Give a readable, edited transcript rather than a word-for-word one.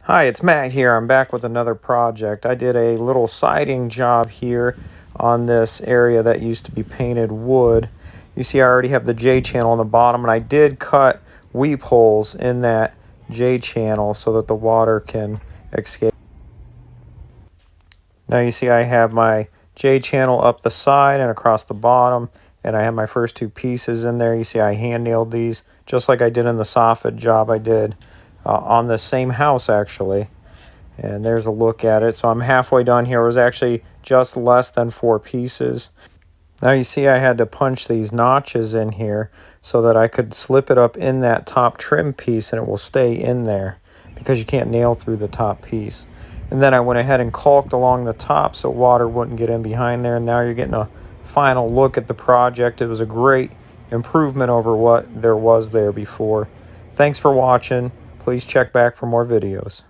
Hi, it's Matt here. I'm back with another project. I did a little siding job here on this area that used to be painted wood. You see I already have the J channel on the bottom, and I did cut weep holes in that J channel so that the water can escape. Now you see I have my J channel up the side and across the bottom, and I have my first two pieces in there. You see I hand nailed these just like I did in the soffit job I did on the same house actually. And there's a look at it. So I'm halfway done here. It was actually just less than 4 pieces. Now you see I had to punch these notches in here so that I could slip it up in that top trim piece and it will stay in there because you can't nail through the top piece. And then I went ahead and caulked along the top so water wouldn't get in behind there. And now you're getting a final look at the project. It was a great improvement over what there was there before. Thanks for watching. Please check back for more videos.